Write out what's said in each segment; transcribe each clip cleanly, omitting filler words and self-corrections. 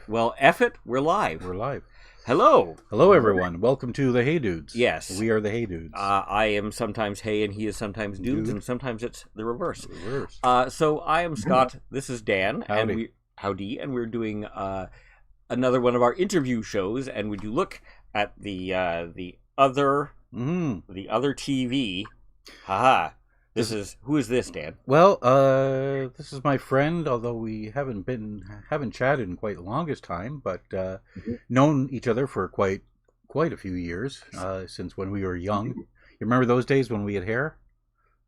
Well, F it, we're live. We're live. Hello. Hello, everyone. Welcome to the HeyDudes. Yes. We are the HeyDudes. I am sometimes Hey and he is sometimes Dudes, Dude. and sometimes it's the reverse. Reverse. So I am Scott. This is Dan. Howdy. And we're doing another one of our interview shows. And would you look at the other TV? Haha. Who is this, Dan? Well, this is my friend, although we haven't chatted in quite the longest time, but known each other for quite a few years, since when we were young. You remember those days when we had hair?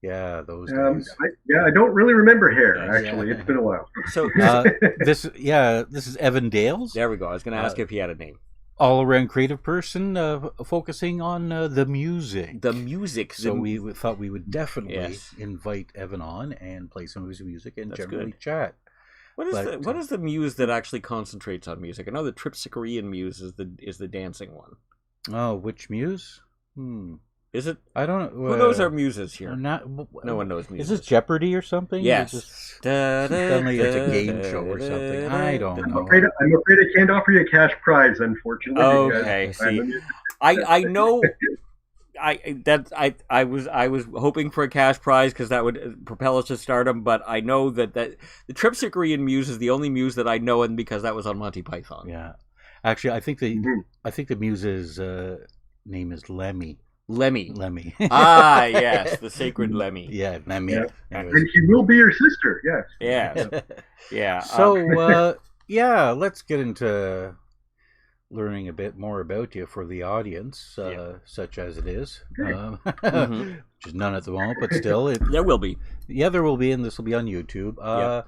Yeah, those days. I don't really remember hair, actually. Yeah. It's been a while. So this is Evan Dales. There we go. I was going to ask if he had a name. All-around creative person, focusing on the music. The music. So we thought we would definitely invite Evan on and play some of his music and generally chat. What is the muse that actually concentrates on music? I know the Tripsichorean muse is the dancing one. Oh, which muse? Is it? I don't know. Who knows our muses here? No one knows muses. Is this Jeopardy or something? Yes. Suddenly it's a game show or something. I don't know. I'm afraid I can't offer you a cash prize, unfortunately. Okay. See, I know. I was hoping for a cash prize because that would propel us to stardom, but I know that the Tripsichorean muse is the only muse that I know, and because that was on Monty Python. Yeah, actually, I think the muse's name is Lemmy. Lemmy. Ah, yes, the sacred Lemmy. Yeah, Lemmy. Yeah. And she will be your sister. Yes. Yeah. Yeah. So, let's get into learning a bit more about you for the audience, such as it is, which is none at the moment, but still, there will be. Yeah, there will be, and this will be on YouTube.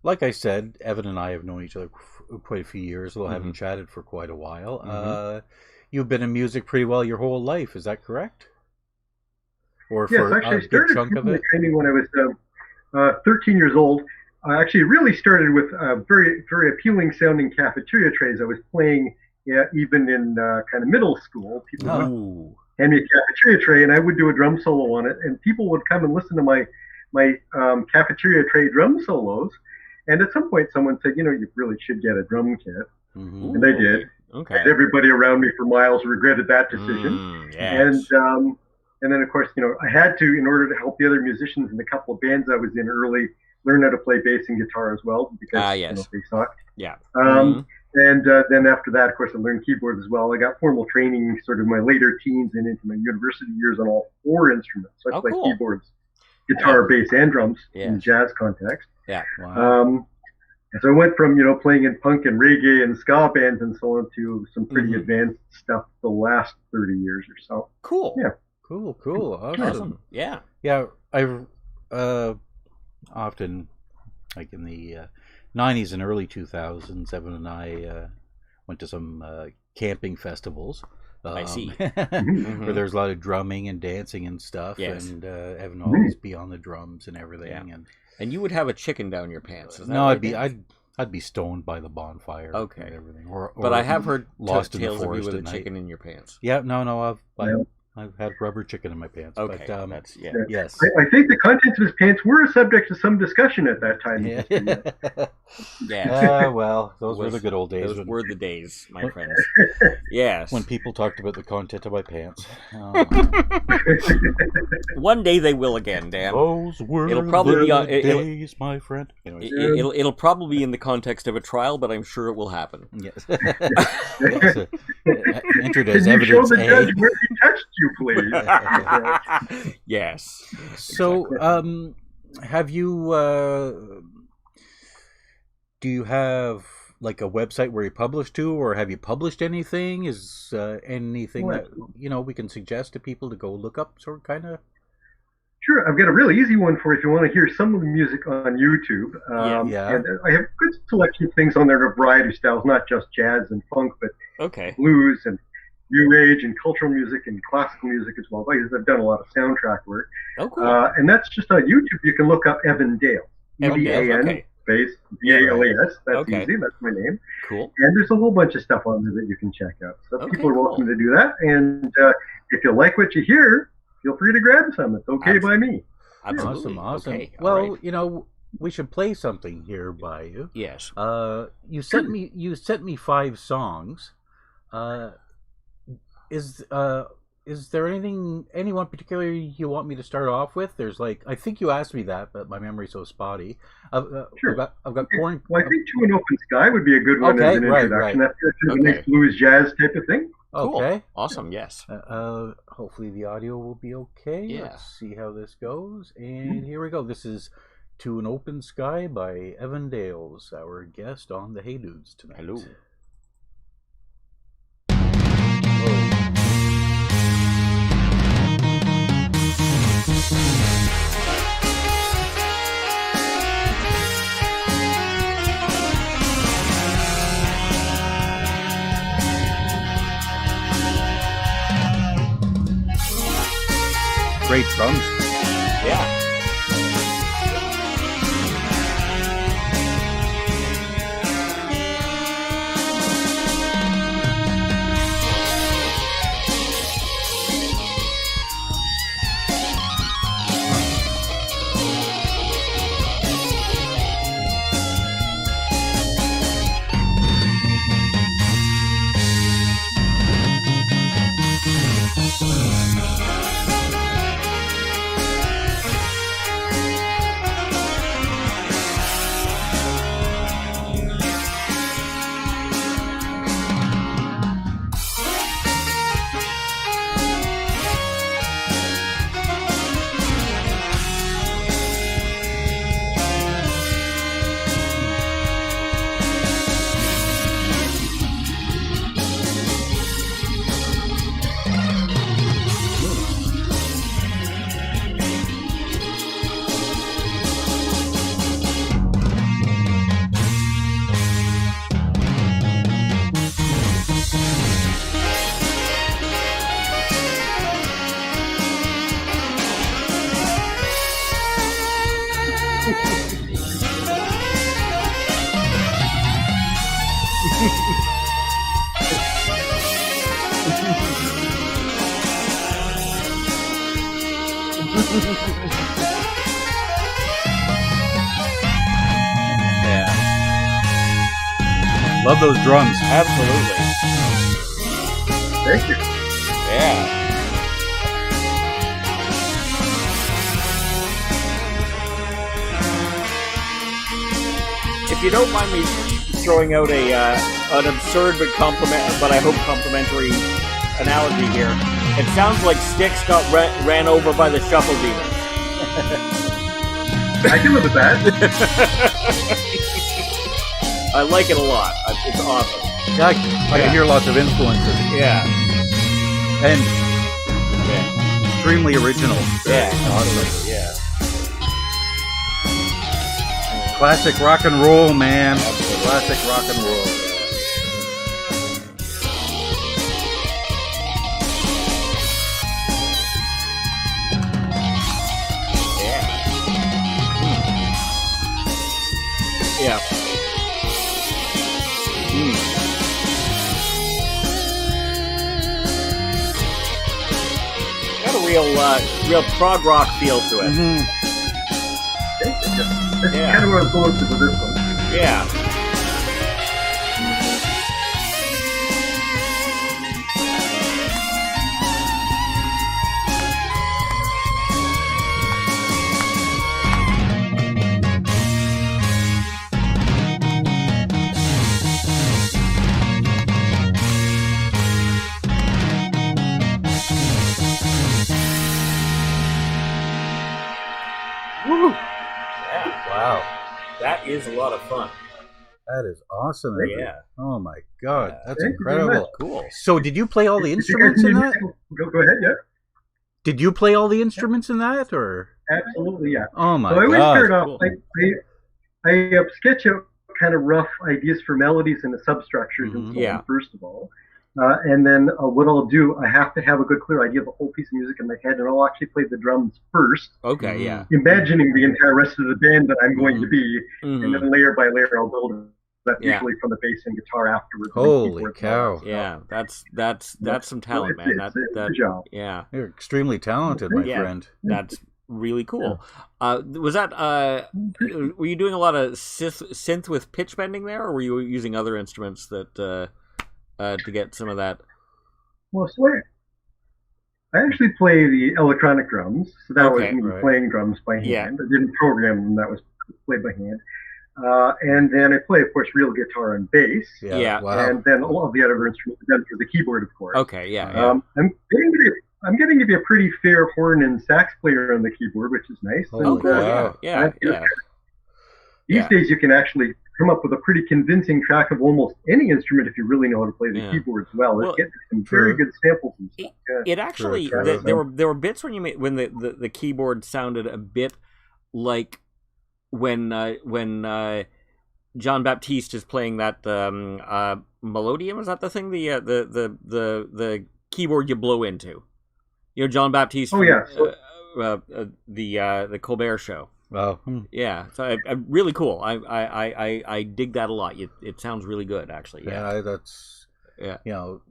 Like I said, Evan and I have known each other for quite a few years, although haven't chatted for quite a while. You've been in music pretty well your whole life, is that correct? Or for actually, a good chunk of it? Training when I was 13 years old. I actually really started with very, very appealing sounding cafeteria trays. I was playing even in kind of middle school. People would hand me a cafeteria tray, and I would do a drum solo on it, and people would come and listen to my cafeteria tray drum solos. And at some point, someone said, you really should get a drum kit. And I did. Okay. And everybody around me for miles regretted that decision. Yes. And then, of course, I had to, in order to help the other musicians in the couple of bands I was in early, learn how to play bass and guitar as well, because they sucked. Yeah. And then after that, of course, I learned keyboard as well. I got formal training sort of my later teens and into my university years on all four instruments. So I play keyboards, guitar, bass, and drums in jazz context. Yeah. Wow. And so I went from, playing in punk and reggae and ska bands and so on to some pretty advanced stuff the last 30 years or so. Cool. Yeah. Cool. Awesome. Yeah. Yeah, I've often, like in the 90s and early 2000s, Evan and I went to some camping festivals. I see. Where there's a lot of drumming and dancing and stuff. Yes. And Evan always be on the drums and everything. Yeah. And you would have a chicken down your pants. Is that no, right, I'd be stoned by the bonfire. Okay. And everything. Or but I have heard lost in the tales of you forest with a at chicken night. in your pants. Yeah, no, I've had rubber chicken in my pants. Okay, but, that's yes. I think the contents of his pants were subject to some discussion at that time. Well, those were the good old days. Those were the days, my friends. Yes. When people talked about the content of my pants. One day they will again, Dan. Those were the days, my friend. Anyways. It'll probably be in the context of a trial, but I'm sure it will happen. Yes. Entered as Can you show evidence the judge A. where he touched you, please? Yes. So, have you? Do you have like a website where you publish to, or have you published anything? Is anything that we can suggest to people to go look up, sort of, kind of? Sure, I've got a really easy one for if you want to hear some of the music on YouTube. And I have a good selection of things on there of a variety of styles, not just jazz and funk, but blues and new age and cultural music and classical music as well. I've done a lot of soundtrack work. Oh, cool. And that's just on YouTube. You can look up Evan Dale. E-V-A-N, space, D-A-L-E-S. That's easy. That's my name. Cool. And there's a whole bunch of stuff on there that you can check out. So people are welcome to do that. And if you like what you hear, feel free to grab some. It's okay by me. Absolutely. Awesome. Okay. Well, we should play something here by you. Yes. You sent me 5 songs. Is there anyone particular you want me to start off with? There's I think you asked me that, but my memory's so spotty. Sure. I've got corn. Well, I think To an Open Sky would be a good one as an introduction. Right. That's kind of a nice blues jazz type of thing. Cool. Okay. Awesome. Yes. Hopefully the audio will be okay. Yeah. Let's see how this goes. And here we go. This is To an Open Sky by Evan Dales, our guest on the HeyDudes tonight. Hello. Great drums. Yeah. Yeah. Love those drums. Absolutely. Thank you. Yeah. If you don't mind me throwing out an absurd but I hope complimentary analogy here, it sounds like Styx got ran over by the shuffle demon. I can live with that. I like it a lot. It's awesome. Yeah, I can hear lots of influences. Yeah. And extremely original. Yeah. Awesome. Yeah. Classic rock and roll, man. Absolutely. Classic rock and roll. Yeah. Got a real prog rock feel to it. Mm-hmm. That's kind of where I was going to with this one. Yeah. Woo! Yeah. Wow. That is a lot of fun. That is awesome. Yeah. Oh my god, that's Thank you very incredible. much. Cool. So, did you play all the Did you guys instruments in need that? Go ahead, yeah. Did you play all the instruments in that, or? Absolutely, yeah. Oh my So I always god. start off, cool. I sketch out kind of rough ideas for melodies and the substructures and so Yeah. on, first of all. And then what I'll do, I have to have a good clear idea of the whole piece of music in my head, and I'll actually play the drums first, Okay, yeah. imagining the entire rest of the band that I'm going to be, Mhm. and then layer by layer I'll build that Yeah. usually from the bass and guitar afterwards. Holy cow. Yeah, that's some talent, man. It's a job. Yeah, You're extremely talented, my Yeah. friend. that's really cool. Was that were you doing a lot of synth with pitch bending there, or were you using other instruments that to get some of that? Well, so I actually play the electronic drums, so that was me playing drums by hand. Yeah. I didn't program them; that was played by hand. And then I play, of course, real guitar and bass. Yeah. Wow. And then all of the other instruments done through the keyboard, of course. Okay. Yeah. I'm getting to be a pretty fair horn and sax player on the keyboard, which is nice. Oh, and, cool. wow. Yeah. These days, you can actually come up with a pretty convincing track of almost any instrument if you really know how to play the keyboards well. It gets some very good samples and stuff. It actually there were bits when the keyboard sounded a bit like when John Baptiste is playing that Melodium. Is that the thing? The keyboard you blow into. You know, John Baptiste. Oh, yeah. The Colbert Show. Oh, yeah. So really cool. I dig that a lot. It sounds really good, actually. Yeah, that's you know,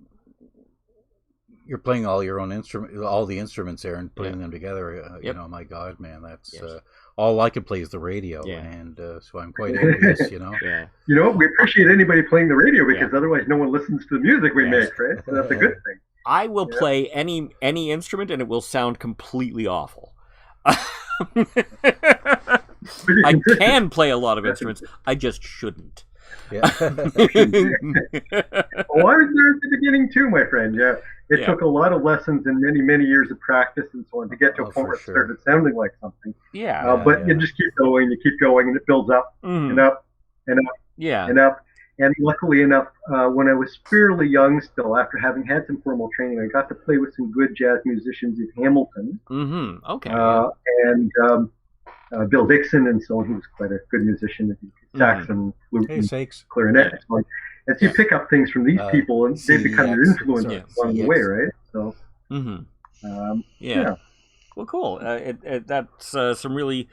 you're playing all your own all the instruments there, and putting them together. You know, my God, man, that's all I can play is the radio, and so I'm quite envious. You know. Yeah. You know, we appreciate anybody playing the radio because otherwise no one listens to the music we make, right? So that's a good thing. I will play any instrument and it will sound completely awful. I can play a lot of instruments. I just shouldn't. Yeah. Well, I was there at the beginning too, my friend. Yeah. It took a lot of lessons and many, many years of practice and so on to get to a point where it started sounding like something. But you just keep going, and it builds up and up and up and up. And luckily enough, when I was fairly young still, after having had some formal training, I got to play with some good jazz musicians in Hamilton. Mm-hmm. Okay. And Bill Dixon, and so on. He was quite a good musician, sax and flute and clarinet. And so on. And so you pick up things from these people, and they become your influence along the way, right? So, Well, cool. That's some really,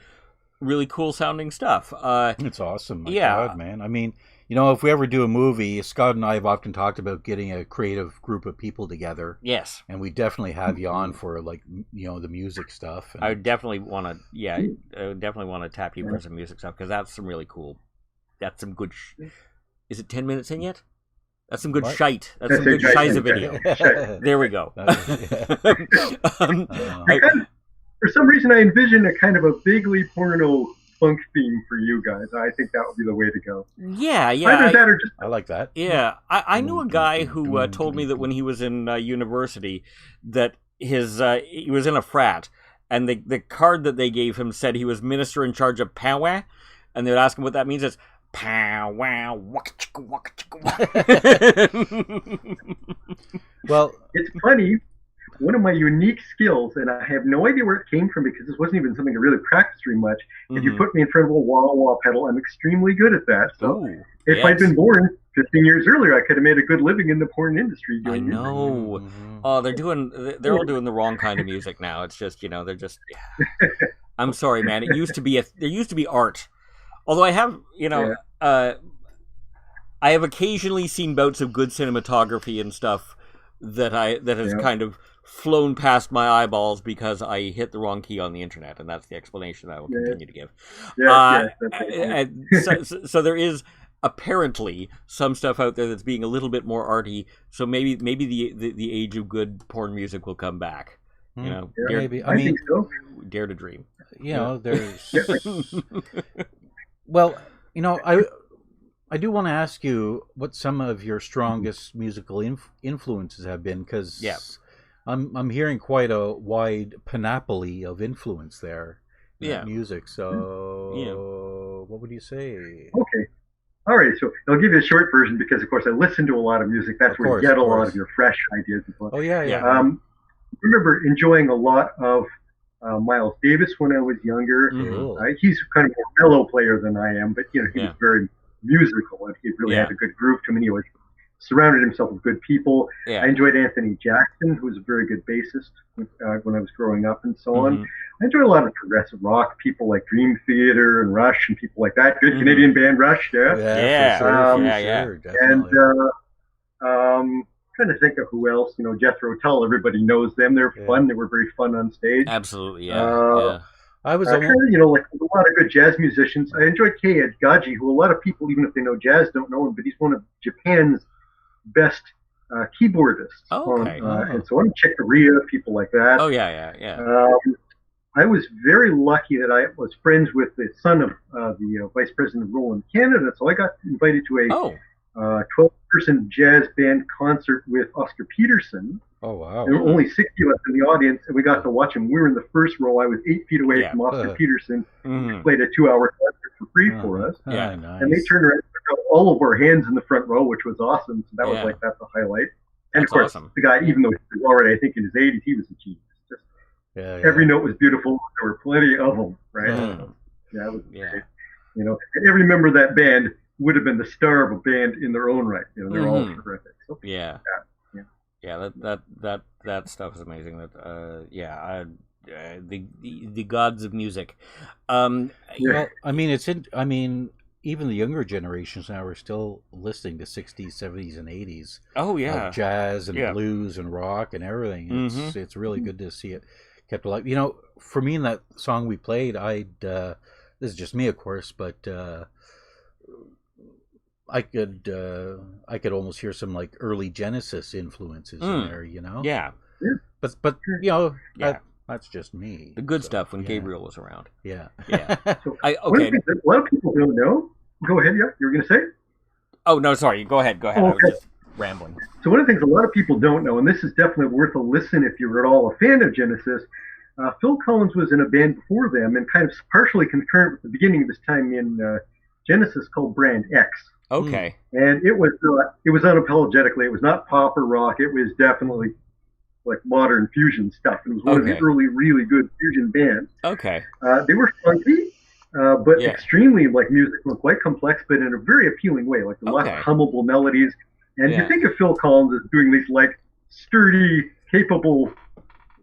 really cool sounding stuff. It's awesome. My God, man. I mean, you know, if we ever do a movie, Scott and I have often talked about getting a creative group of people together. Yes. And we definitely have you on for, like, you know, the music stuff. And... I would definitely want to tap you for some music stuff, because that's some really cool. That's some good. Is it 10 minutes in yet? That's some good shite. That's some good shiza video. There we go. For some reason, I envision a kind of a vaguely porno funk theme for you guys. I think that would be the way to go. Yeah. Either that or just... I like that. Yeah. I knew a guy who told me that when he was in university, that he was in a frat, and the card that they gave him said he was minister in charge of powwow, and they would ask him what that means. It's powwow, waka chicka waka chicka. Well, it's funny. One of my unique skills, and I have no idea where it came from because this wasn't even something I really practiced very much. If you put me in front of a wah-wah pedal, I'm extremely good at that. So if I'd been born 15 years earlier, I could have made a good living in the porn industry. I know. Oh, they're all doing the wrong kind of music now. It's just, you know, they're just. I'm sorry, man. There used to be art. Although I have, you know, I have occasionally seen bouts of good cinematography and stuff that has kind of flown past my eyeballs because I hit the wrong key on the internet, and that's the explanation I will continue to give. So there is apparently some stuff out there that's being a little bit more arty. So maybe the age of good porn music will come back. You know, maybe. I mean, think so. Dare to dream. You know, there's. Well, you know, I do want to ask you what some of your strongest musical influences have been, because I'm hearing quite a wide panoply of influence there in music. So, what would you say? Okay. All right, so I'll give you a short version because, of course, I listen to a lot of music. That's where you get a lot of your fresh ideas. Oh, yeah. I remember enjoying a lot of Miles Davis when I was younger. He's kind of a more mellow player than I am, but you know, he was very musical, and he really had a good groove to him. And he always surrounded himself with good people. I enjoyed Anthony Jackson, who was a very good bassist when I was growing up, and so on. I enjoyed a lot of progressive rock, people like Dream Theater and Rush and people like that. Good Canadian band Rush, For sure, definitely. And trying to think of who else. You know, Jethro Tull. Everybody knows them. They're fun. They were very fun on stage. Absolutely, I was kind of, like a lot of good jazz musicians. I enjoyed Kei Edgaji, who a lot of people, even if they know jazz, don't know him, but he's one of Japan's best keyboardists. Okay. And so I'm Chick Corea, people like that. Oh, yeah. I was very lucky that I was friends with the son of the Vice President of Roland Canada, so I got invited to a 12-person jazz band concert with Oscar Peterson. Oh, wow. There were only 60 of us in the audience, and we got to watch him. We were in the first row. I was 8 feet away from Oscar Peterson. He played a 2-hour concert for free for us. Yeah, nice. And they turned around and took out all of our hands in the front row, which was awesome. So that was that's a highlight. And of course, the guy, even though he was already, I think, in his 80s, he was a genius. Just every note was beautiful. There were plenty of them, right? That was great. And every member of that band would have been the star of a band in their own right. They're all terrific. So, that stuff is amazing. The gods of music. Well, I mean, even the younger generations now are still listening to 60s, 70s, and 80s. Oh yeah, jazz and blues and rock and everything. It's really good to see it kept alive. For me, in that song we played, this is just me, of course, but I could almost hear some like early Genesis influences in there, Yeah. But that's just me. The good stuff when Gabriel was around. Yeah. So, a lot of people don't know. Go ahead, you were going to say? Oh, no, sorry. Go ahead. Okay. I was just rambling. So one of the things a lot of people don't know, and this is definitely worth a listen if you're at all a fan of Genesis, Phil Collins was in a band before them and kind of partially concurrent with the beginning of his time in Genesis called Brand X. Okay. And it was unapologetically, it was not pop or rock. It was definitely like modern fusion stuff. It was one of the early really good fusion bands. Okay. They were funky, but extremely like musical, quite complex, but in a very appealing way. Like a lot of hummable melodies. And you think of Phil Collins as doing these like sturdy, capable,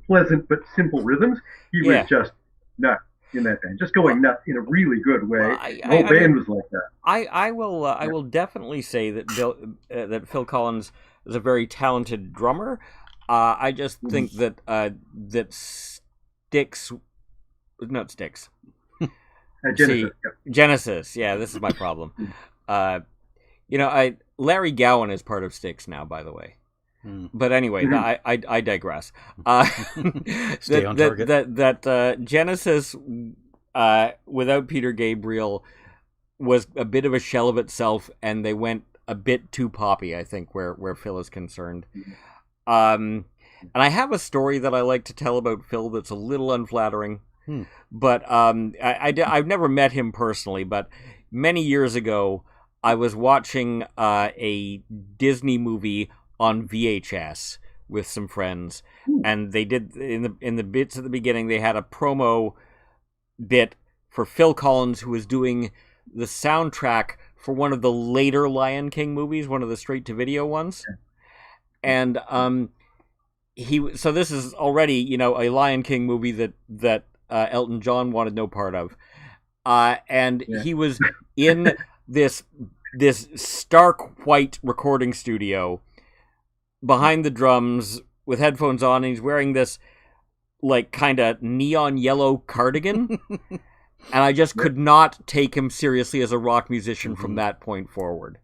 pleasant but simple rhythms. He was just nuts in that band, just going nuts in a really good way. Well, the whole band was like that. I will definitely say that Phil Collins is a very talented drummer. I just think that Genesis. Yeah, this is my problem. Larry Gowan is part of Styx now, by the way. But anyway, I digress. Stay on target. That Genesis, without Peter Gabriel, was a bit of a shell of itself, and they went a bit too poppy, I think, where Phil is concerned. And I have a story that I like to tell about Phil that's a little unflattering. But I've never met him personally, but many years ago, I was watching a Disney movie on VHS with some friends, and they did in the bits at the beginning. They had a promo bit for Phil Collins, who was doing the soundtrack for one of the later Lion King movies, one of the straight-to-video ones, and so this is already a Lion King movie that Elton John wanted no part of, and he was in this stark white recording studio behind the drums with headphones on, and he's wearing this like kind of neon yellow cardigan. And I just could not take him seriously as a rock musician from that point forward.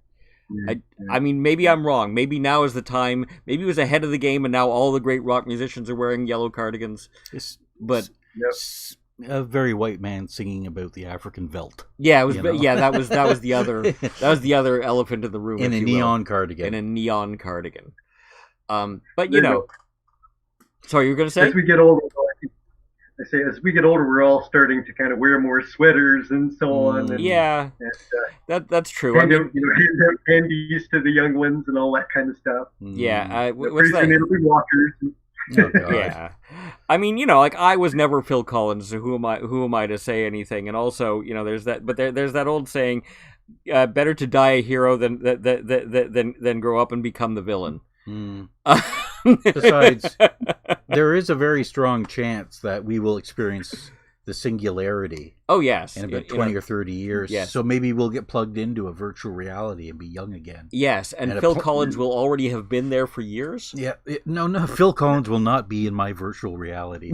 I mean, maybe I'm wrong. Maybe now is the time. Maybe he was ahead of the game, and now all the great rock musicians are wearing yellow cardigans. But a very white man singing about the African veldt. Yeah, it was. Yeah, that was the other elephant in the room. In a neon cardigan. In a neon cardigan. But sorry, you were going to say? As we get older, as we get older, we're all starting to kind of wear more sweaters and so on. And, that's true. Hand out candies to the young ones and all that kind of stuff. Yeah, what's that? It'll be walkers. Yeah, I mean, like I was never Phil Collins, so who am I to say anything? And also, there's that, but there's that old saying, better to die a hero than grow up and become the villain. Besides, there is a very strong chance that we will experience the singularity. Oh, yes. In about 20 or 30 years. Yes. So maybe we'll get plugged into a virtual reality and be young again. Yes, and Phil Collins will already have been there for years? Yeah. No, Phil Collins will not be in my virtual reality.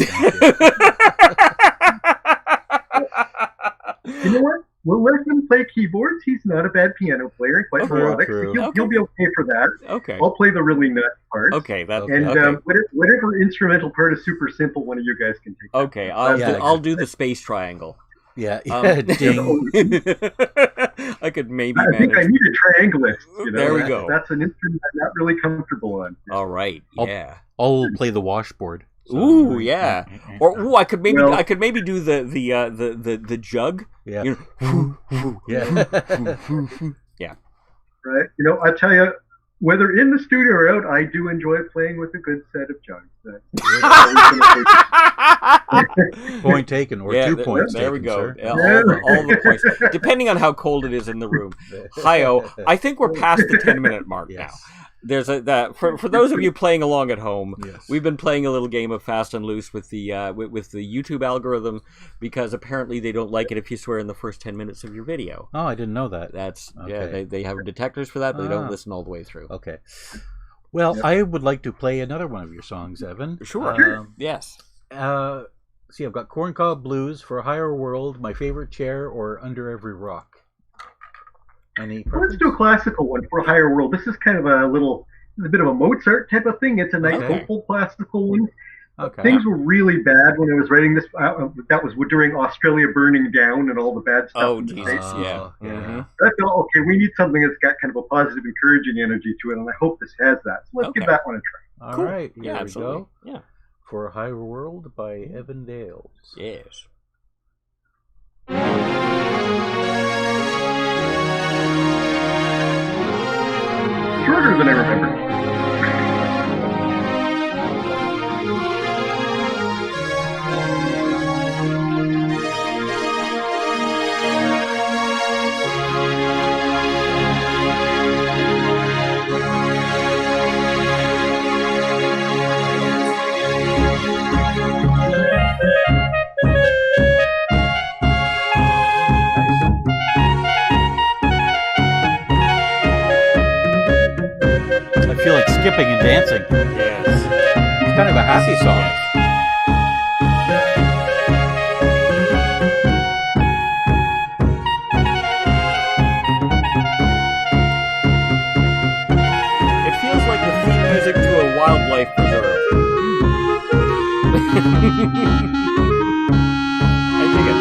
You know what? We'll let him play keyboards. He's not a bad piano player, and quite melodic. True. So he'll be okay for that. Okay. I'll play the really nuts parts. Okay, that's And okay. whatever instrumental part is super simple, one of you guys can take. Okay, I'll do the space triangle. Yeah, Ding. I could maybe I manage. think I need a triangulist. There we go. That's an instrument I'm not really comfortable on. All right, yeah. I'll play the washboard. So. Ooh, yeah. Or I could maybe do the jug. Yeah. You know, Yeah. yeah. Right. You know, I tell you, whether in the studio or out, I do enjoy playing with a good set of jugs. Point taken, or 2 points. There we taken, go. Sir. All the points, depending on how cold it is in the room. Hi-oh, I think we're past the 10-minute mark now. There's for those of you playing along at home, we've been playing a little game of Fast and Loose with the YouTube algorithm, because apparently they don't like it if you swear in the first 10 minutes of your video. Oh, I didn't know that. That's okay. They have detectors for that, but they don't listen all the way through. Okay. Well, I would like to play another one of your songs, Evan. Sure. Yes. See, I've got Corncob Blues, For a Higher World, My Favorite Chair, or Under Every Rock. Let's do a classical one, For a Higher World. This is kind of a bit of a Mozart type of thing. It's a nice, hopeful classical one. Okay. Things were really bad when I was writing this. That was during Australia burning down and all the bad stuff. Oh, Jesus, yeah. Mm-hmm. That's all, okay, we need something that's got kind of a positive, encouraging energy to it, and I hope this has that. So let's give that one a try. All right, here we absolutely. go. Yeah. For a Higher World by Evan Dales. Yes. Shorter than I remember. I feel like skipping and dancing. Yes. It's kind of a happy song. It feels like the theme music to a wildlife preserve. I dig it.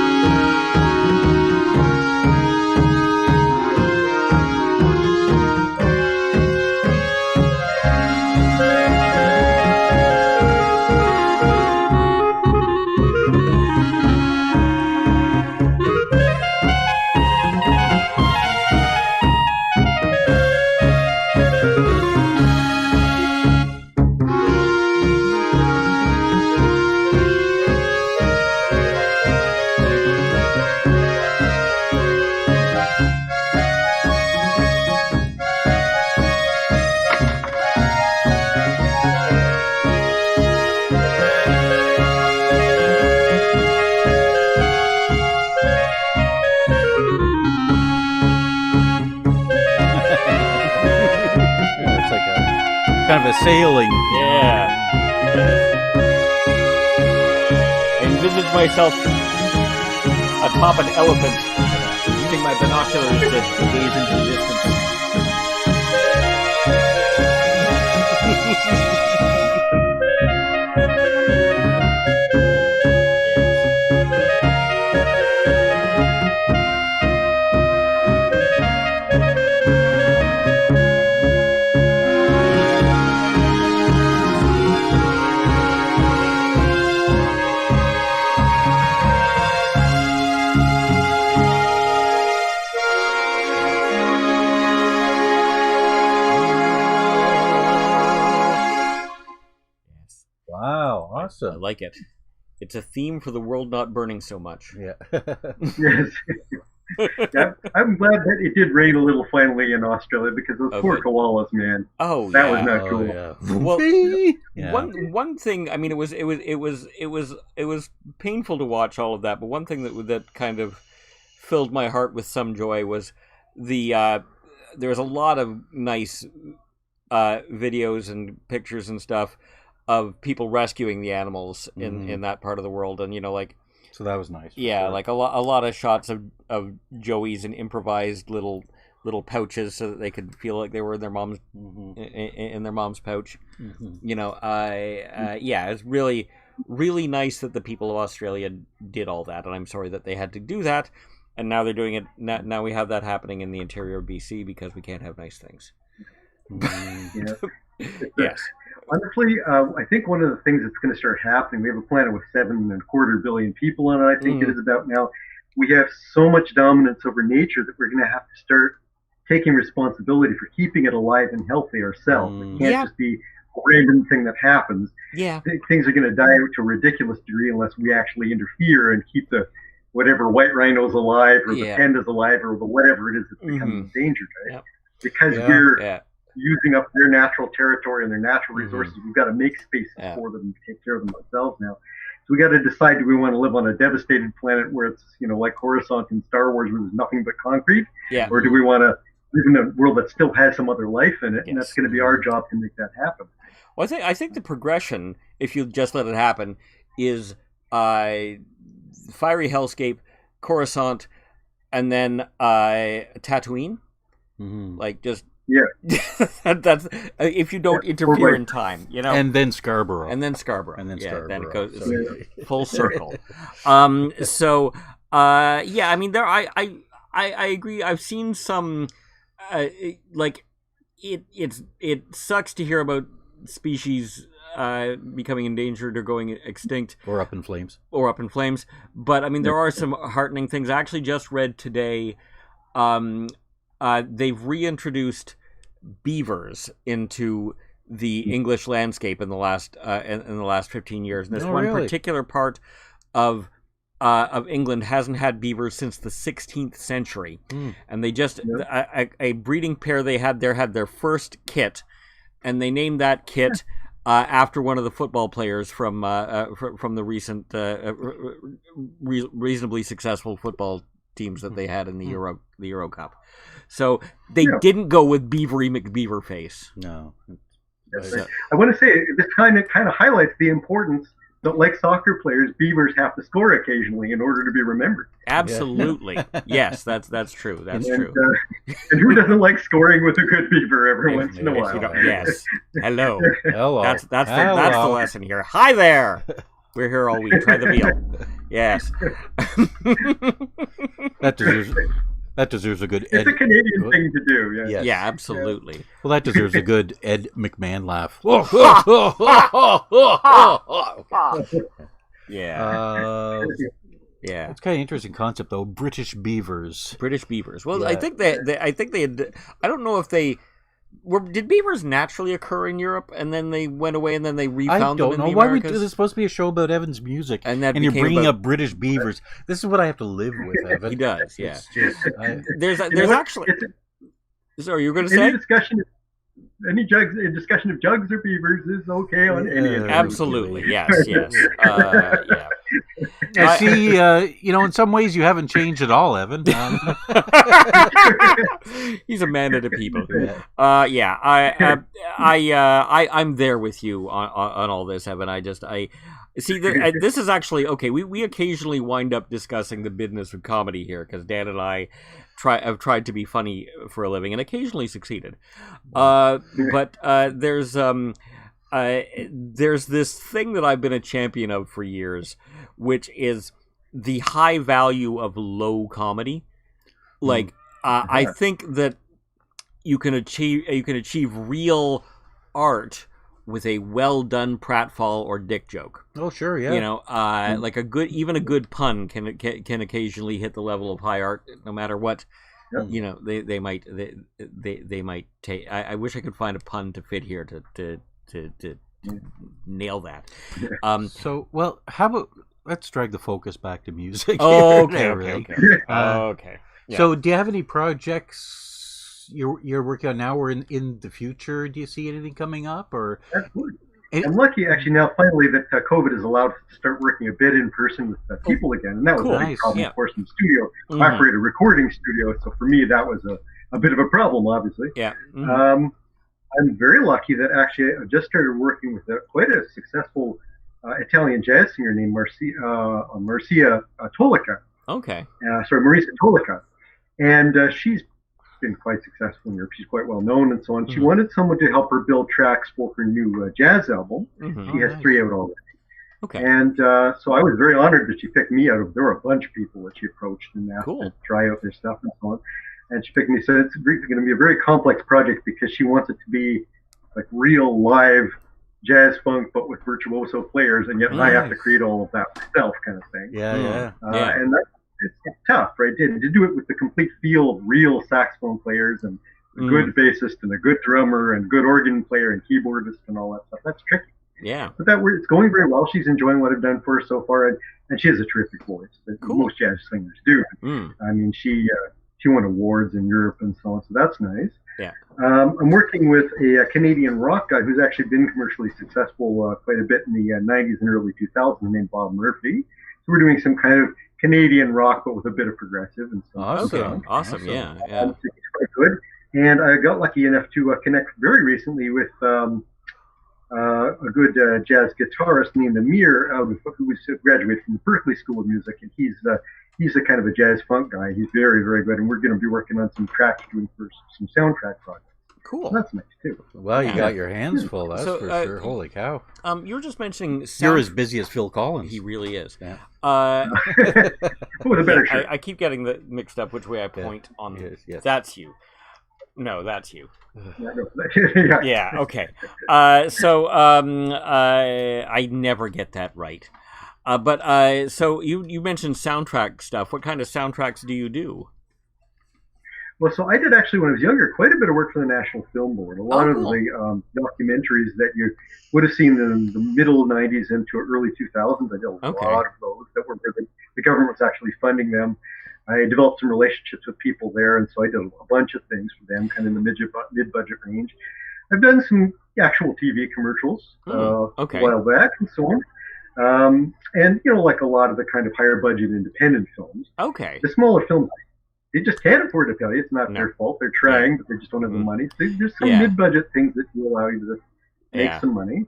It's like a kind of a sailing. Yeah. I envisage myself atop an elephant, using my binoculars to gaze into the distance. Wow, I awesome. like it. It's a theme for the world not burning so much. Yeah. Yes. Yeah, I'm glad that it did rain a little finally in Australia, because those poor koalas, man. Oh, that yeah. was not cool. Yeah. Well, Yeah. one thing. I mean, it was painful to watch all of that. But one thing that kind of filled my heart with some joy was there was a lot of nice videos and pictures and stuff of people rescuing the animals in that part of the world, and So that was nice. Yeah, sure. like a lot of shots of Joey's in improvised little pouches so that they could feel like they were in their mom's in their mom's pouch. You know, yeah, it's really really nice that the people of Australia did all that, and I'm sorry that they had to do that. And now they're doing it. Now we have that happening in the interior of BC because we can't have nice things. Yes. Honestly, I think one of the things that's going to start happening, we have a planet with 7.25 billion people on it, I think it is about now. We have so much dominance over nature that we're going to have to start taking responsibility for keeping it alive and healthy ourselves. It can't just be a random thing that happens. Yeah. Things are going to die out to a ridiculous degree unless we actually interfere and keep the whatever white rhinos alive or the pandas alive or the whatever it is that's becoming endangered, right? Because we're using up their natural territory and their natural resources. We've got to make spaces for them and take care of them ourselves now. So we got to decide, do we want to live on a devastated planet where it's, you know, like Coruscant in Star Wars where there's nothing but concrete? Or do we want to live in a world that still has some other life in it? And that's going to be our job to make that happen. Well, I think the progression, if you just let it happen, is fiery hellscape, Coruscant, and then Tatooine. Like just that's if you don't interfere in time, you know. And then Scarborough. And then Scarborough. Then it goes full circle. So I mean, there I agree. I've seen some like it sucks to hear about species becoming endangered or going extinct or up in flames. But I mean, there are some heartening things. I actually just read today they've reintroduced beavers into the English landscape in the last 15 years. And this particular part of England hasn't had beavers since the 16th century. And they just a breeding pair they had there had their first kit, and they named that kit after one of the football players from the recent reasonably successful football teams that they had in the Euro Cup. So they didn't go with Beavery McBeaverface. No. I want to say this kind of highlights the importance that, like soccer players, beavers have to score occasionally in order to be remembered. Absolutely. Yes, that's true. That's true. And who doesn't like scoring with a good beaver every once in a while? Yes. Hello. Hello. That's the lesson here. Hi there. We're here all week. Try the veal. Yes. That deserves a good. It's a Canadian thing to do. Yeah. Yeah, absolutely. Well, that deserves a good Ed McMahon laugh. Yeah. It's kind of interesting concept, though. British beavers. Well, I think they had. I don't know if they. Did beavers naturally occur in Europe and then they went away and then they refound them in the Americas? Why this is supposed to be a show about Evan's music and you're bringing up British beavers. This is what I have to live with, Evan. He does, yeah. There's actually. Sorry, you were going to say? Any discussion of jugs or beavers is okay on any. Absolutely, yes. Yeah. I see. In some ways you haven't changed at all, Evan. He's a man of the people. I'm there with you on all this, Evan. I see. This is actually okay. We occasionally wind up discussing the business of comedy here because Dan and I have tried to be funny for a living and occasionally succeeded. But there's this thing that I've been a champion of for years, which is the high value of low comedy. Like I think that you can achieve real art with a well done pratfall or dick joke. Oh sure, yeah. Like a good pun can occasionally hit the level of high art, no matter what. Yep. They might take. I wish I could find a pun to fit here to nail that. So how about let's drag the focus back to music. Okay. Yeah. So do you have any projects you're working on now or in the future? Do you see anything coming up or? Absolutely. I'm lucky actually now finally that COVID has allowed us to start working a bit in person with people again, and that was a big problem, of course, in the studio. I operate a recording studio, so for me that was a bit of a problem, obviously. Yeah. I'm very lucky that actually I just started working with quite a successful Italian jazz singer named Marcia Tolica. Okay. Marisa Tolica. And she's been quite successful in Europe. She's quite well known and so on. She wanted someone to help her build tracks for her new jazz album. She has 3 out already. Okay. And so I was very honored that she picked me out of. There were a bunch of people that she approached and asked to try out their stuff and so on. And she picked me. So it's going to be a very complex project because she wants it to be like real live jazz funk, but with virtuoso players, and yet I have to create all of that myself, kind of thing. Yeah. And it's tough, right? To do it with the complete feel of real saxophone players and a good bassist and a good drummer and good organ player and keyboardist and all that stuff. That's tricky. Yeah. But it's going very well. She's enjoying what I've done for her so far, and she has a terrific voice. Most jazz singers do. I mean, she won awards in Europe and so on, so that's nice. Yeah. I'm working with a Canadian rock guy who's actually been commercially successful quite a bit in the 90s and early 2000s, named Bob Murphy. So we're doing some kind of Canadian rock, but with a bit of progressive and so on. Awesome. Yeah. It's quite good. And I got lucky enough to connect very recently with a good jazz guitarist named Amir, who was graduated from the Berklee School of Music, and he's a kind of a jazz funk guy. He's very, very good, and we're going to be working on some tracks doing for some soundtrack projects. Cool. So that's nice too. Well, you got your hands full, that's for sure. Holy cow! You were just mentioning you're as busy as Phil Collins. He really is. Yeah. With a better shirt. I keep getting mixed up which way I point on. Yes. That's you. No, that's you. Yeah. Okay. So I never get that right. But so you mentioned soundtrack stuff. What kind of soundtracks do you do? Well, so I did actually, when I was younger, quite a bit of work for the National Film Board. A lot of the documentaries that you would have seen in the middle 90s into early 2000s, I did a lot of those that were where the government was actually funding them. I developed some relationships with people there, and so I did a bunch of things for them, kind of in the mid-budget range. I've done some actual TV commercials a while back and so on. And, like a lot of the kind of higher budget independent films. Okay. The smaller films, they just can't afford to tell you. It's not their fault. They're trying, but they just don't have the money. So there's some mid-budget things that will allow you to make some money.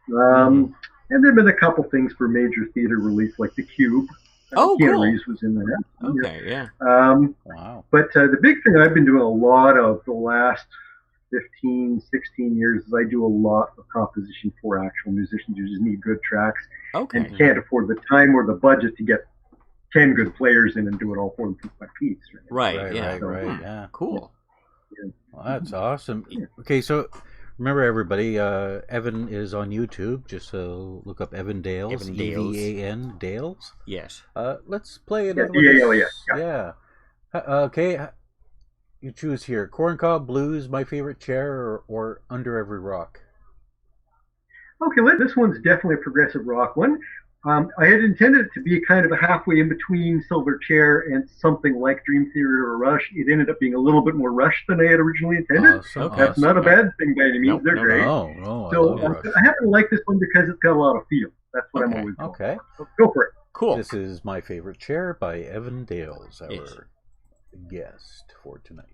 And there have been a couple things for major theater release, like The Cube. Keanu Reeves was in there. Okay, yeah. Wow. But the big thing I've been doing a lot of the last 15, 16 years is I do a lot of composition for actual musicians who just need good tracks and can't afford the time or the budget to get 10 good players in and do it all for them piece by piece. Right. Yeah. Cool. Yeah. Well, that's awesome. Okay, so remember, everybody, Evan is on YouTube. Just look up Evan Dales, EVAN Dales. Yes. Let's play another one. Yeah. Okay, you choose here. Corncob Blues, My Favorite Chair, or Under Every Rock. Okay, this one's definitely a progressive rock one. I had intended it to be kind of a halfway in between Silverchair and something like Dream Theater or Rush. It ended up being a little bit more Rush than I had originally intended. That's not a bad thing by any means. They're great. No, so I happen to like this one because it's got a lot of feel. That's what I'm always going for. So go for it. Cool. This is My Favorite Chair by Evan Dales, our guest for tonight.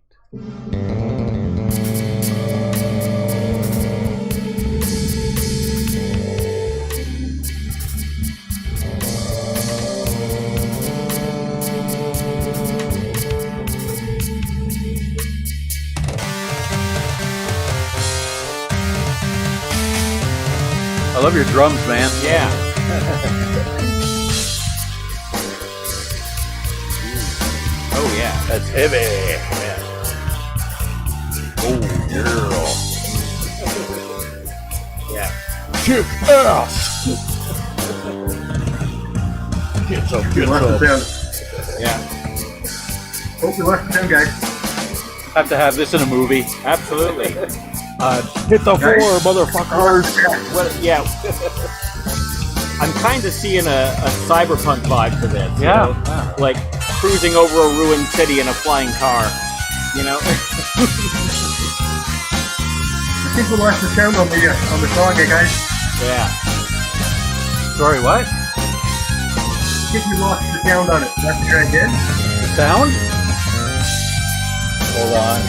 I love your drums, man. Yeah. Oh, yeah. That's heavy. Yeah. Oh, girl. Yeah. Kick ass. Get some. Yeah. Hope you left the sound, guys. Have to have this in a movie. Absolutely. Hit the floor, motherfuckers. Well, yeah. I'm kind of seeing a cyberpunk vibe to this. Yeah. You know? Like cruising over a ruined city in a flying car. You know? I think we lost the sound on the song, guys. Yeah. Sorry, what? I think we lost the sound on it. That's what I did. The sound? Hold on.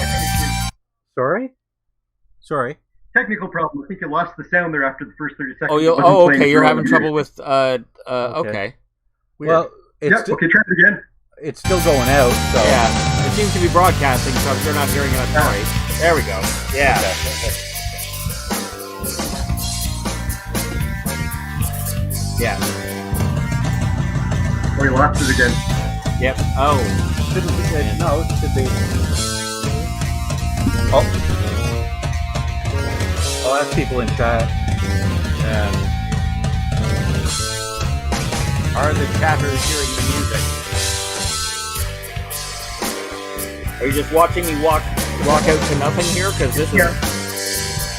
Sorry? technical problem. I think you lost the sound there after the first 30 seconds. Okay. You're having trouble with. Okay. Weird. Well, okay. Try it again. It's still going out. So. Yeah, it seems to be broadcasting. So if you're not hearing it, I'm sorry. There we go. Yeah. Okay. Yeah. Oh, you lost it again. Yep. Oh. No, it should be. Oh. I'll ask people in chat. Are the chatters hearing the music? Are you just watching me walk out to nothing here? Because this is...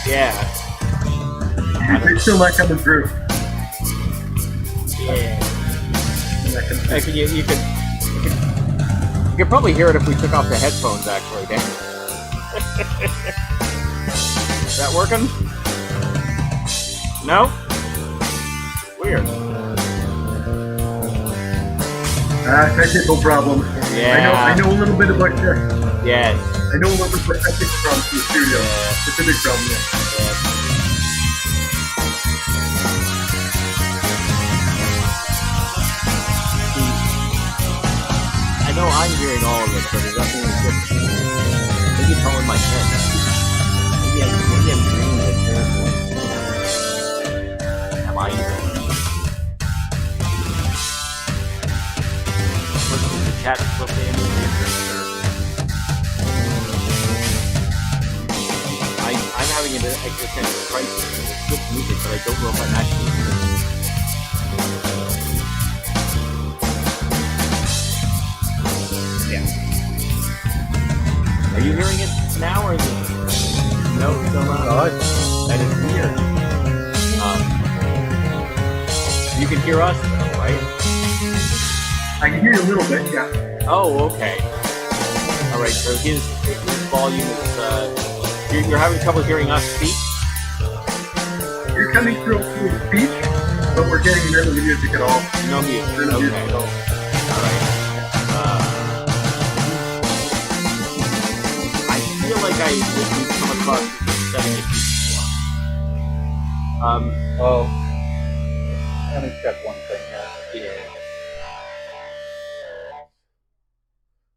Yeah. It's still not coming through. Yeah. You could probably hear it if we took off the headphones, actually, Dan. Is that working? No? Weird. Technical problem. Yeah. I know a little bit about Yes. I know a little bit about technical problems in the studio. Yeah. It's a big problem, yeah. I know I'm hearing all of it, but there's nothing just... Maybe it's all in my head. Maybe I'm dreaming it terribly. Am I even? What's the chat supposed to answer? I'm having an existential crisis. It's good music, but I don't know if I'm actually hearing it. Are you hearing it now, or is it... No, still not. That is weird. You can hear us, though, right? I can hear you a little bit, yeah. Oh, okay. All right, so his volume is... You're having trouble hearing us speak? You're coming through with speech, but we're getting none of the music at all. No music. None of the music at all. All right. Like we've come across this setting issue before. Let me check one thing here. Yeah.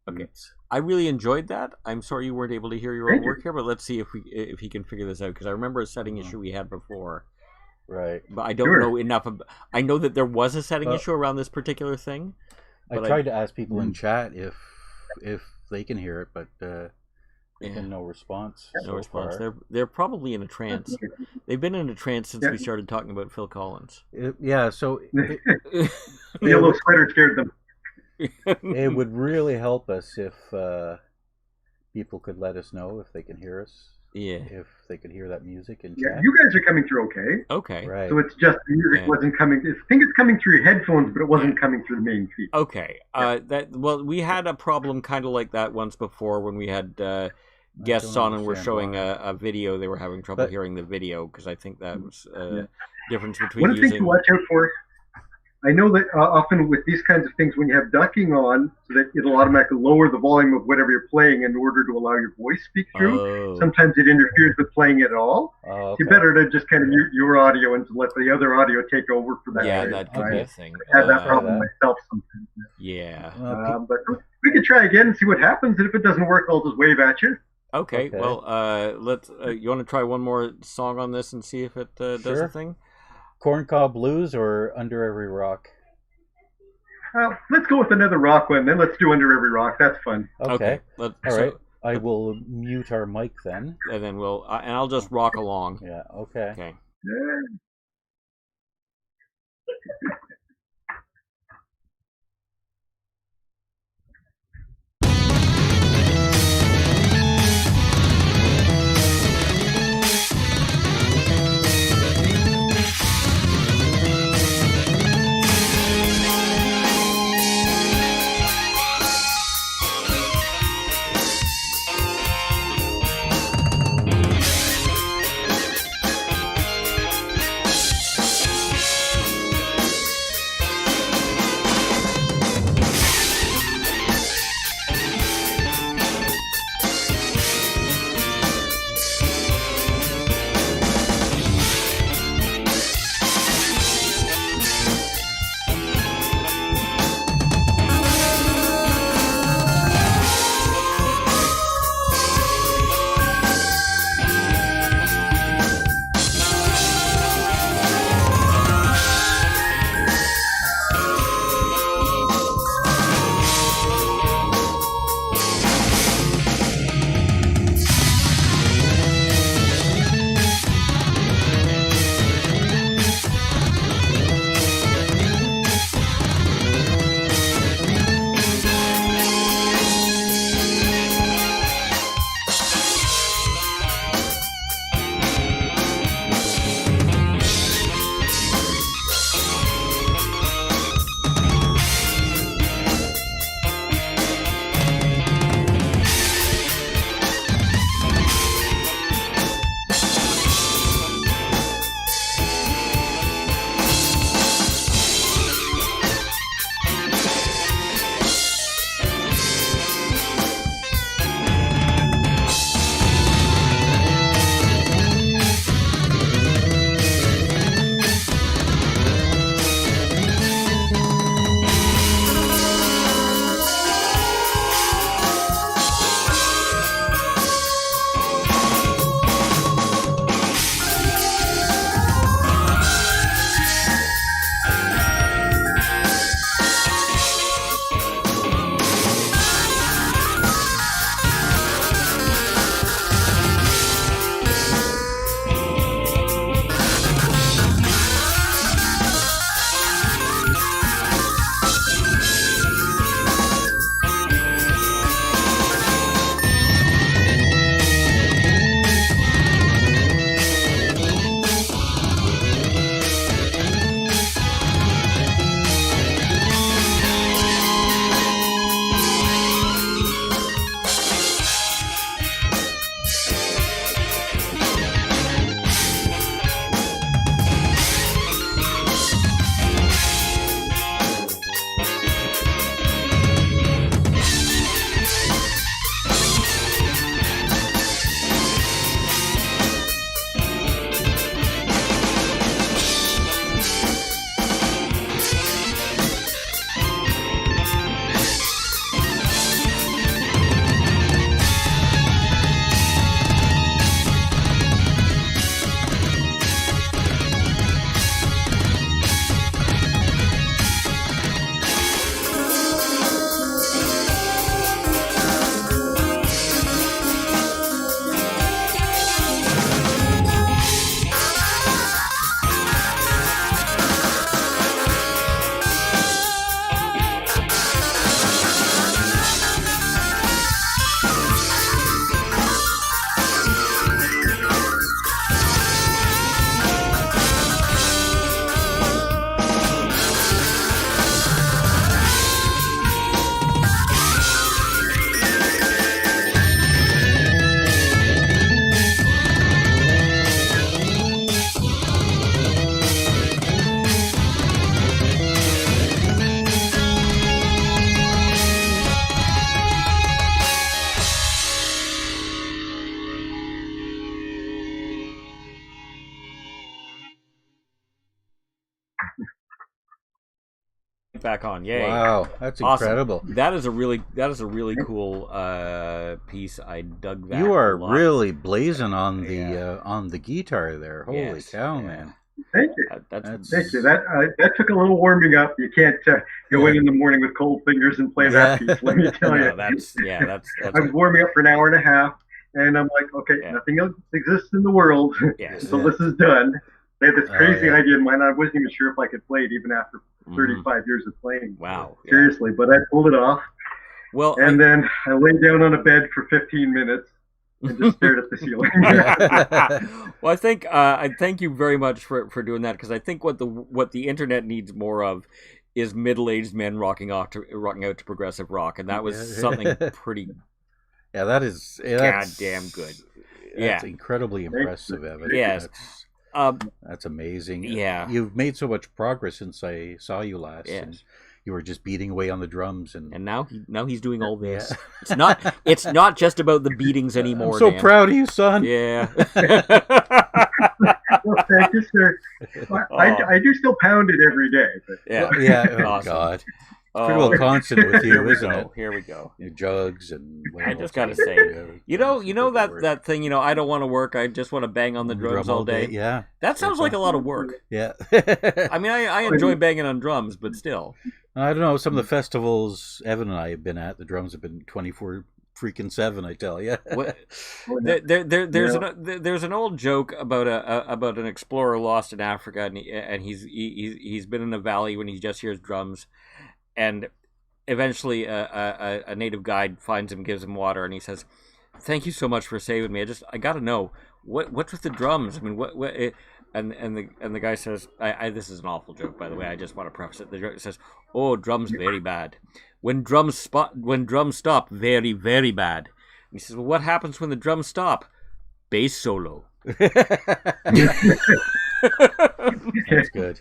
Okay. I really enjoyed that. I'm sorry you weren't able to hear your own work here, but let's see if he can figure this out, because I remember a setting issue we had before. Right. But I don't know enough I know that there was a setting issue around this particular thing. I tried to ask people in chat if they can hear it, but no response. No response. They're probably in a trance. They've been in a trance since we started talking about Phil Collins. So the yellow sweater scared them. It would really help us if people could let us know if they can hear us. Yeah. If they could hear that music in chat. Yeah, you guys are coming through okay. Okay. Right. So it's just the music wasn't coming. I think it's coming through your headphones, but it wasn't coming through the main feed. Okay. We had a problem kind of like that once before when we had guests on and we're showing a video. They were having trouble hearing the video, because I think that was difference between one of the things to watch out for. I know that often with these kinds of things, when you have ducking on, so that it'll automatically lower the volume of whatever you're playing in order to allow your voice to speak through. Sometimes it interferes with playing it at all. So you better to just kind of mute your audio and let the other audio take over for that. Yeah, that could be a thing. I have that problem myself sometimes. Yeah. But we could try again and see what happens. And if it doesn't work, I'll just wave at you. Okay. Well, let's. You want to try one more song on this and see if it does a thing? Corncob Blues or Under Every Rock? Let's go with another rock one. Then let's do Under Every Rock. That's fun. Okay. All right. I will mute our mic then. And then I'll just rock along. Yeah. Okay. Okay. Yeah. back on. Yay! Wow, that's Awesome. incredible. That is a really cool piece. I dug that. You are a lot. really blazing on the guitar there. Holy cow, man! Thank you. Thank you. That took a little warming up. You can't go in the morning with cold fingers and play that piece. Let me tell you. That's I was warming up for an hour and a half, and I'm like, okay, nothing else exists in the world until this is done. I had this crazy idea in mind. I wasn't even sure if I could play it even after 35 years of playing. Wow. Seriously, but I pulled it off. Well, then I laid down on a bed for 15 minutes and just stared at the ceiling. Well, I thank you very much for doing that, because I think what the internet needs more of is middle-aged men rocking out to progressive rock, and that was something pretty. Yeah, that's goddamn good. That's incredibly impressive, Evan. Yes. That's amazing. Yeah. You've made so much progress since I saw you last. Yes. And you were just beating away on the drums, and now he's doing all this. Yeah. It's not just about the beatings anymore. I'm so Dan. proud of you, son. Yeah. Well, thank you, sir. I do still pound it every day. But... Yeah. Oh, awesome. God. Pretty well constant with you, isn't it? Here we go. Your jugs and. I just gotta say, you know that thing. I don't want to work. I just want to bang on the drums all day. Yeah. That sounds like a lot of work. Yeah. I mean, I enjoy banging on drums, but still. I don't know. Some of the festivals Evan and I have been at, the drums have been 24/7. I tell you. There's an old joke about an explorer lost in Africa, and he's been in a valley when he just hears drums. And eventually a native guide finds him, gives him water, and he says, "Thank you so much for saving me. I got to know what's with the drums. I mean, what and the guy says, this is an awful joke, by the way. I just want to preface it. The joke says, "Oh, drums very bad. When drums stop, very, very bad." And he says, "Well, what happens when the drums stop? Bass solo." That's good.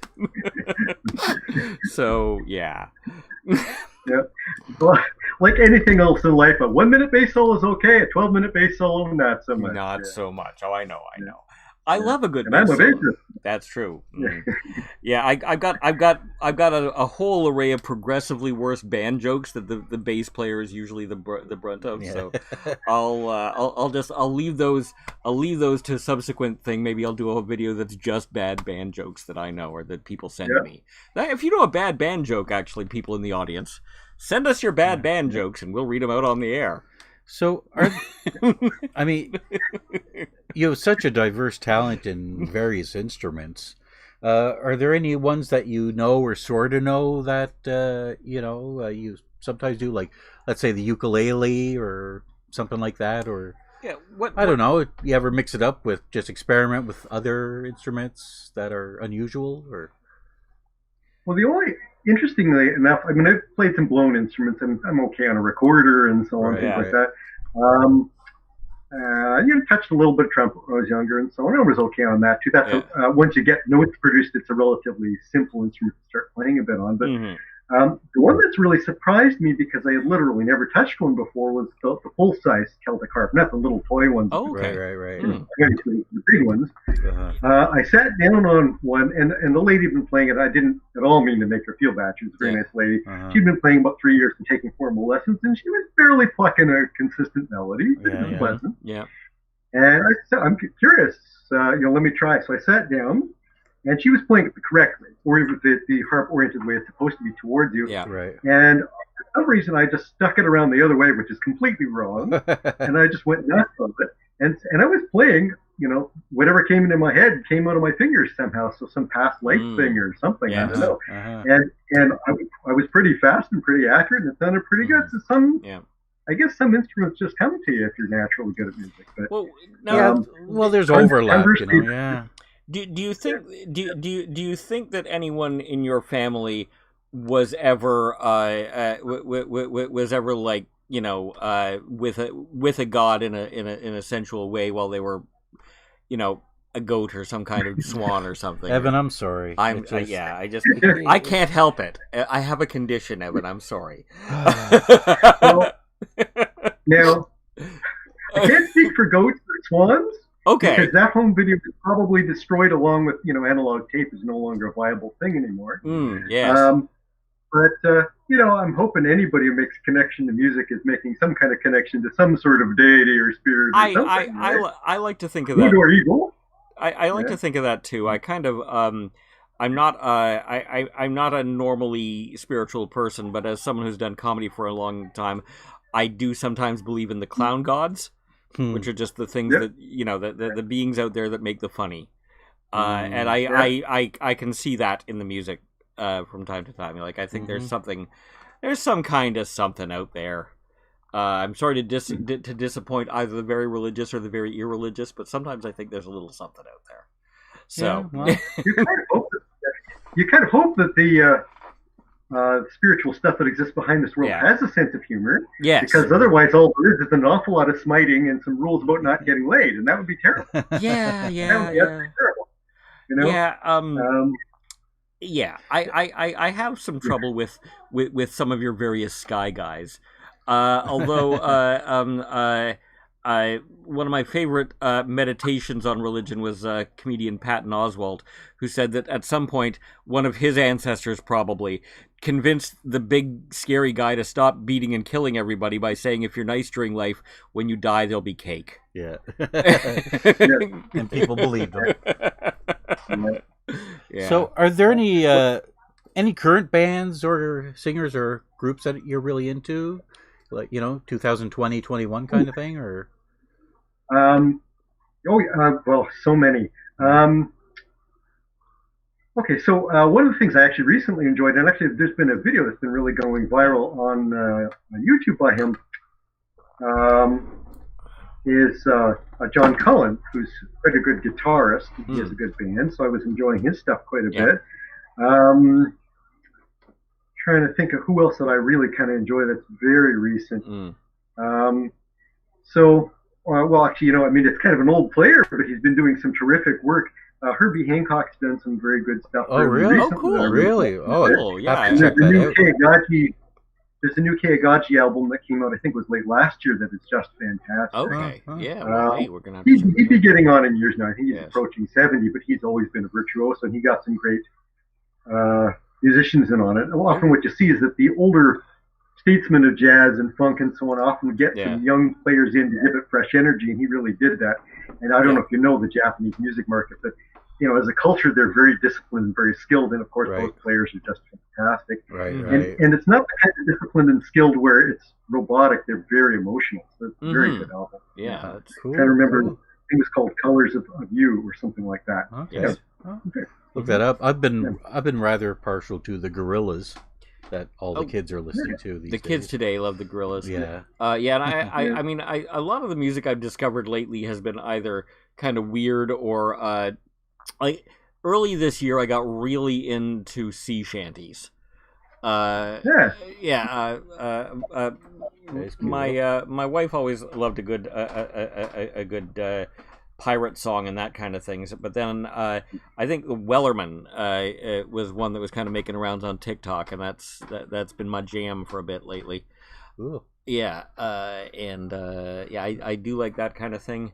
So yeah. Well, like anything else in life, a 1-minute bass solo is okay. A 12-minute bass solo, not so much. Not so much. Oh, I know. I love a good bass solo. That's true. Yeah, I've got a whole array of progressively worse band jokes that the bass player is usually the brunt of. Yeah. So I'll leave those to a subsequent thing. Maybe I'll do a video that's just bad band jokes that I know or that people send me. Now, if you know a bad band joke, actually, people in the audience, send us your bad band jokes and we'll read them out on the air. So, I mean, you have such a diverse talent in various instruments. Are there any ones that you know or sort of know that, you sometimes do, like, let's say the ukulele or something like that? Or I don't know. You ever mix it up with just experiment with other instruments that are unusual? Or well, interestingly enough, I mean, I've played some blown instruments, and I'm okay on a recorder and so on, things like that. Touched a little bit of trumpet when I was younger, and so on. I was okay on that too. That's once you get notes produced, it's a relatively simple instrument to start playing a bit on. But the one that's really surprised me, because I had literally never touched one before, was the full-size Celtic harp, not the little toy ones. Oh, okay. Right. The big ones. I sat down on one, and the lady had been playing it. I didn't at all mean to make her feel bad. She was a very nice lady. She'd been playing about 3 years and taking formal lessons, and she was barely plucking a consistent melody. It was pleasant. Yeah. And I said, I'm curious. Let me try. So I sat down. And she was playing it the correct way, or the harp-oriented way it's supposed to be towards you. Yeah, right. And for some reason, I just stuck it around the other way, which is completely wrong. And I just went nuts on it. And I was playing, whatever came into my head came out of my fingers somehow. So some past life thing or something. I don't know. And I was pretty fast and pretty accurate, and it sounded pretty good. So I guess some instruments just come to you if you're naturally good at music. But, there's overlap. Yeah. Do you think that anyone in your family was ever like with a god in a sensual way while they were a goat or some kind of swan or something? Evan, I'm sorry. I can't help it. I have a condition, Evan. I'm sorry. Now, I can't speak for goats or swans. Okay. Because that home video was probably destroyed along with, analog tape is no longer a viable thing anymore. Yes. But I'm hoping anybody who makes a connection to music is making some kind of connection to some sort of deity or spirit or something. I like to think of Good that. or evil. I like to think of that too. I kind of I'm not I'm not a normally spiritual person, but as someone who's done comedy for a long time, I do sometimes believe in the clown gods, which are just the things that the beings out there that make the funny. And I can see that in the music from time to time. Like I think there's some kind of something out there. I'm sorry to disappoint either the very religious or the very irreligious, but sometimes I think there's a little something out there. So you kind of hope that the spiritual stuff that exists behind this world has a sense of humor. Yes. Because otherwise all there is an awful lot of smiting and some rules about not getting laid, and that would be terrible. Yeah. Terrible. I have some trouble with some of your various sky guys. Although one of my favorite meditations on religion was comedian Patton Oswalt, who said that at some point one of his ancestors probably convinced the big scary guy to stop beating and killing everybody by saying, if you're nice during life, when you die there'll be cake. Yeah. And people believed him. Yeah. So are there any current bands or singers or groups that you're really into? Like, 2020, 21 kind of thing, or? Well, so many. Okay, so one of the things I actually recently enjoyed, and actually there's been a video that's been really going viral on YouTube by him, is John Cullen, who's quite a good guitarist. He has a good band, so I was enjoying his stuff quite a bit. Trying to think of who else that I really kind of enjoy that's very recent. Well, actually, it's kind of an old player, but he's been doing some terrific work. Herbie Hancock's done some very good stuff. Oh, really? Oh, cool. Really? Oh, yeah. There's a new Keiagachi album that came out, I think it was late last year, that is just fantastic. Okay. Yeah. Well, hey, we're gonna have he'd be getting on in years now. I think he's approaching 70, but he's always been a virtuoso, and he got some great musicians in on it. And often what you see is that the older statesmen of jazz and funk and so on often get some young players in to give it fresh energy, and he really did that. And I don't know if you know the Japanese music market, but as a culture, they're very disciplined and very skilled, and of course, both players are just fantastic. Right. And it's not the kind of disciplined and skilled where it's robotic; they're very emotional. So it's a very good album. Yeah, that's cool. I can't remember. I think it was called "Colors of You" or something like that. Okay. Yeah. Okay. Look that up. I've been rather partial to the Gorillaz that all the kids are listening to these days. Kids today love the Gorillaz. Yeah. And I mean, a lot of the music I've discovered lately has been either kind of weird or like early this year I got really into sea shanties. My wife always loved a good pirate song and that kind of things, but then I think the Wellerman was one that was kind of making rounds on TikTok, and that's been my jam for a bit lately. Ooh. Yeah, I do like that kind of thing.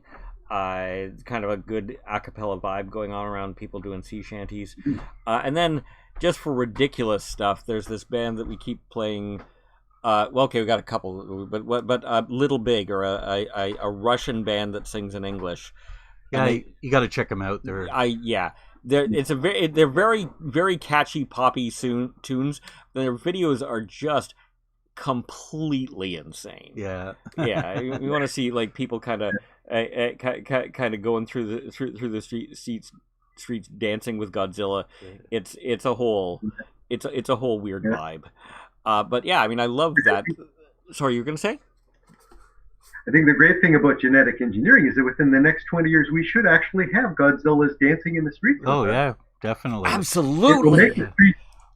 It's kind of a good a cappella vibe going on around people doing sea shanties. And then just for ridiculous stuff, there's this band that we keep playing. We got a couple, but Little Big, or a Russian band that sings in English. Yeah, you got to check them out. They're very, very catchy poppy tunes. Their videos are just completely insane. Yeah. You want to see like people kind of going through the streets dancing with Godzilla. It's a whole weird vibe. But yeah, I mean, I love that. Sorry, you were going to say? I think the great thing about genetic engineering is that within the next 20 years, we should actually have Godzillas dancing in the streets. Oh, yeah, definitely. Absolutely.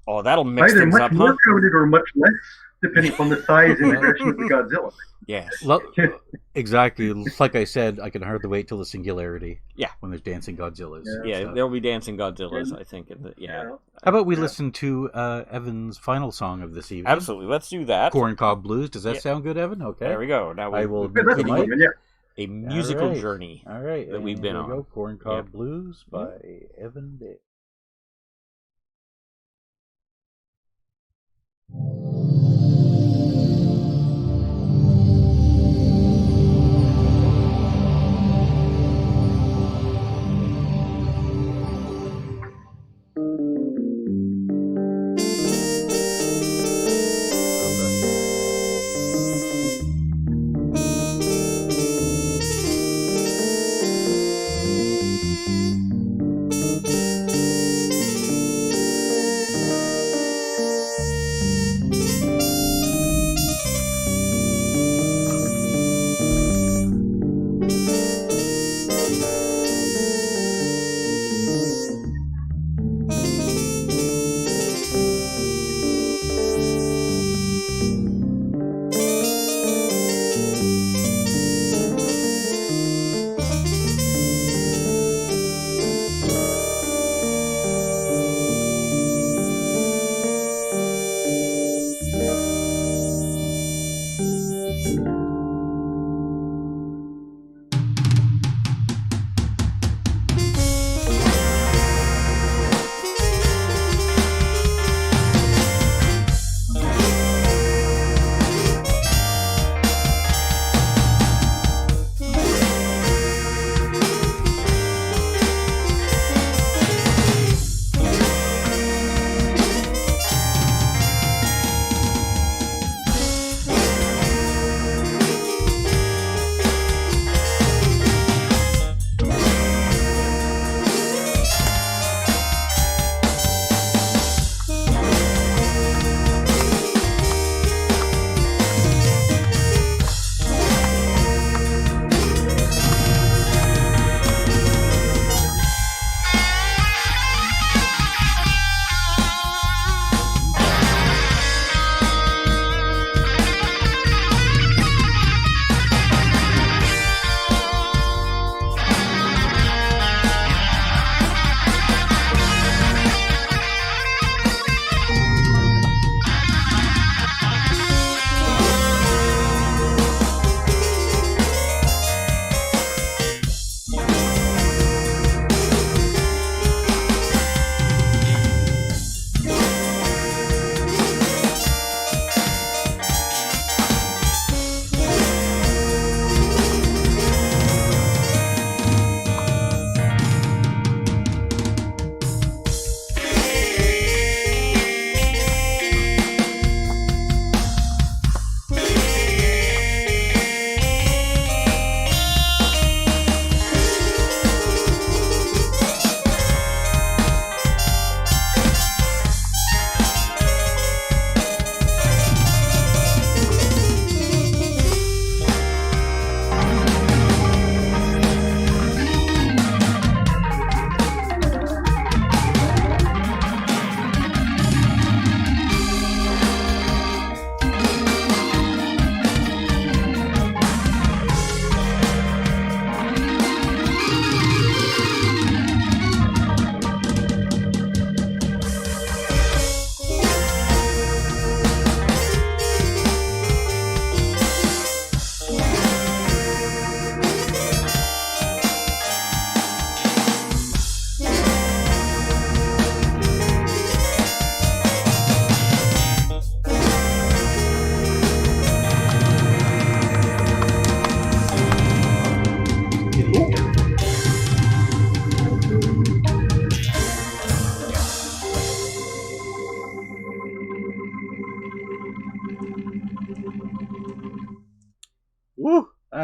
That'll mix things up. Either much more crowded or much less, depending on the size and aggression of the Godzilla. Yes. Exactly. Like I said, I can hardly wait till the singularity. Yeah. When there's dancing Godzillas. Yeah, there'll be dancing Godzillas, I think. How about we listen to Evan's final song of this evening? Absolutely. Let's do that. Corncob Blues. Does that sound good, Evan? Okay. There we go. Now I will a musical journey. All right. That we've been on. Corncob Blues by Evan Day.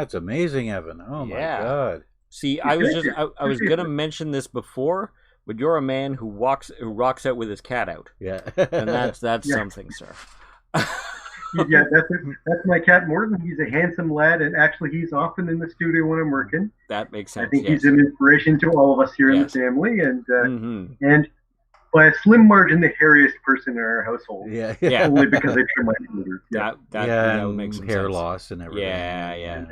That's amazing, Evan. Oh my Yeah. God. See, I was gonna mention this before, but you're a man who rocks out with his cat out. Yeah. And that's something, sir. Yeah, that's my cat Morton. He's a handsome lad, and actually, he's often in the studio when I'm working. That makes sense. I think he's an inspiration to all of us here in the family, and by a slim margin, the hairiest person in our household. Yeah. Only because I trim my fingers. Yeah. That makes some hair sense. loss and everything. Yeah.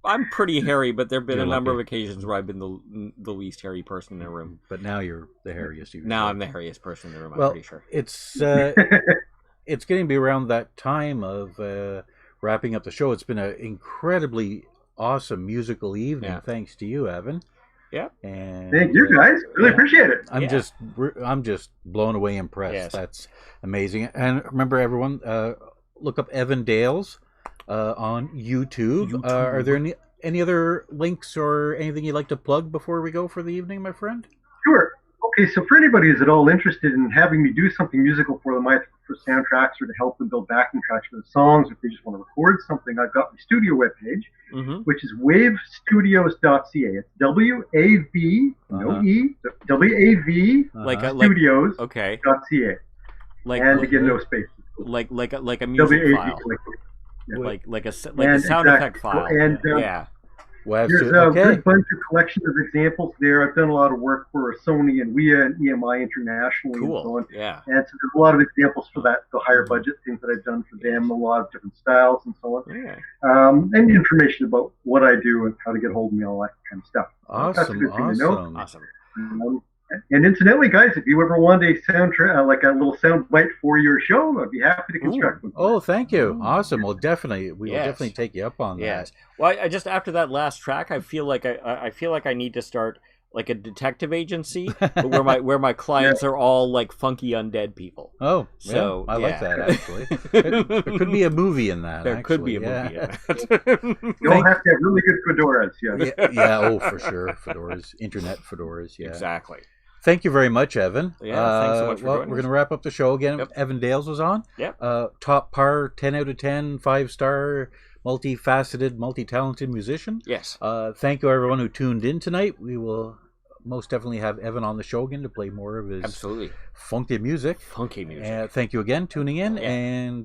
I'm pretty hairy, but there've been a number of occasions where I've been the least hairy person in the room. But now you're the hairiest. Now I'm the hairiest person in the room. Well, I'm pretty sure. It's getting to be around that time of wrapping up the show. It's been an incredibly awesome musical evening, thanks to you, Evan. Yeah. And thank you, guys. Really appreciate it. I'm just blown away, impressed. Yes. That's amazing. And remember, everyone, look up Evan Dales on YouTube. Are there any other links or anything you'd like to plug before we go for the evening, my friend? Sure. Okay, so for anybody who's at all interested in having me do something musical for them, either for soundtracks or to help them build backing tracks for the songs, or if they just want to record something, I've got my studio webpage, which is wavestudios.ca. It's W-A-V, no E, W-A-V studios.ca. And again, no spaces. Like a music file. Like a sound effect file. And there's a good bunch of collection of examples there. I've done a lot of work for Sony and WIA and EMI internationally and so on. Yeah. And so there's a lot of examples for that, the higher budget things that I've done for them, a lot of different styles and so on. Yeah. And information about what I do and how to get hold of me, all that kind of stuff. Awesome. That's a good thing to know. Awesome. And incidentally, guys, if you ever want a soundtrack, like a little sound bite for your show, I'd be happy to construct one. Oh, thank you. Awesome. Well, definitely, we will definitely take you up on that. Well, I just after that last track, I feel like I need to start like a detective agency, but where my clients are all like funky undead people. Oh, so I like that actually. There could be a movie in that. There could be a movie in that. You'll have to have really good fedoras. Yeah. Oh, for sure. Fedoras, internet fedoras. Yeah. Exactly. Thank you very much, Evan. Yeah, thanks so much for joining us. We're going to wrap up the show again. Yep. Evan Dales was on. Yep. Top par, 10 out of 10, 5-star, multifaceted, multi-talented musician. Yes. Thank you, everyone who tuned in tonight. We will most definitely have Evan on the show again to play more of his funky music. Funky music. Thank you again tuning in, and